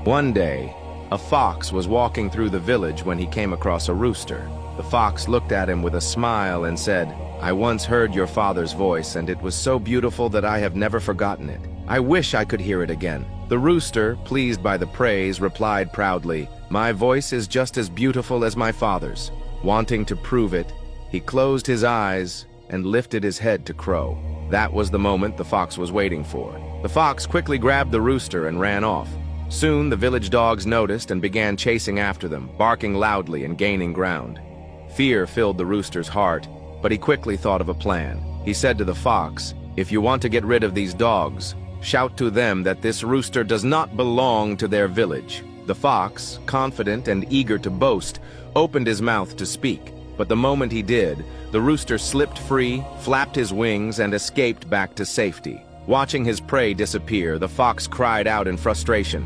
One day, a fox was walking through the village when he came across a rooster. The fox looked at him with a smile and said, "I once heard your father's voice, and it was so beautiful that I have never forgotten it. I wish I could hear it again." The rooster, pleased by the praise, replied proudly, "My voice is just as beautiful as my father's." Wanting to prove it, he closed his eyes and lifted his head to crow. That was the moment the fox was waiting for. The fox quickly grabbed the rooster and ran off. Soon the village dogs noticed and began chasing after them, barking loudly and gaining ground. Fear filled the rooster's heart, but he quickly thought of a plan. He said to the fox, "If you want to get rid of these dogs, shout to them that this rooster does not belong to their village." The fox, confident and eager to boast, opened his mouth to speak. But the moment he did, the rooster slipped free, flapped his wings, and escaped back to safety. Watching his prey disappear, the fox cried out in frustration,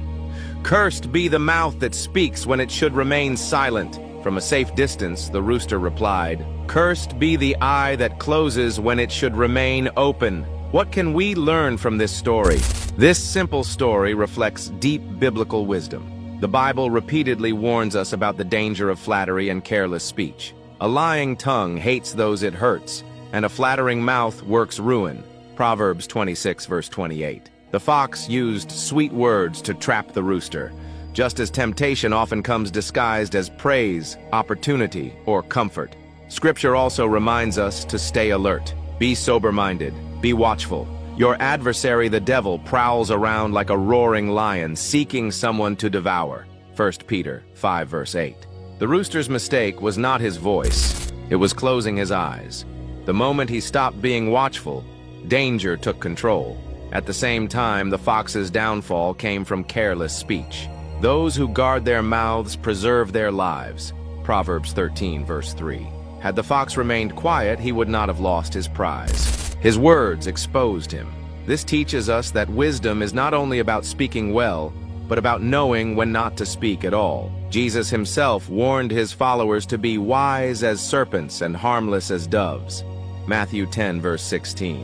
"Cursed be the mouth that speaks when it should remain silent." From a safe distance, the rooster replied, "Cursed be the eye that closes when it should remain open." What can we learn from this story? This simple story reflects deep biblical wisdom. The Bible repeatedly warns us about the danger of flattery and careless speech. A lying tongue hates those it hurts, and a flattering mouth works ruin. Proverbs 26, verse 28. The fox used sweet words to trap the rooster, just as temptation often comes disguised as praise, opportunity, or comfort. Scripture also reminds us to stay alert. Be sober-minded. Be watchful. Your adversary, the devil, prowls around like a roaring lion, seeking someone to devour. 1 Peter 5, verse 8. The rooster's mistake was not his voice. It was closing his eyes. The moment he stopped being watchful, danger took control. At the same time, the fox's downfall came from careless speech. Those who guard their mouths preserve their lives. Proverbs 13, verse 3. Had the fox remained quiet, he would not have lost his prize. His words exposed him. This teaches us that wisdom is not only about speaking well, but about knowing when not to speak at all. Jesus himself warned his followers to be wise as serpents and harmless as doves. Matthew 10, verse 16.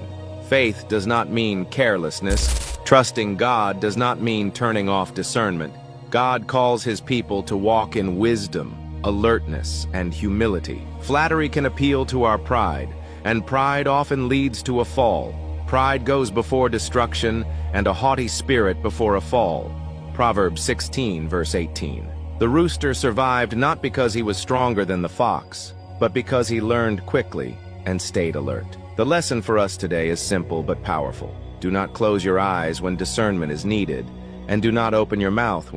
Faith does not mean carelessness. Trusting God does not mean turning off discernment. God calls his people to walk in wisdom, alertness, and humility. Flattery can appeal to our pride, and pride often leads to a fall. Pride goes before destruction, and a haughty spirit before a fall. Proverbs 16, verse 18. The rooster survived not because he was stronger than the fox, but because he learned quickly and stayed alert. The lesson for us today is simple but powerful. Do not close your eyes when discernment is needed, and do not open your mouth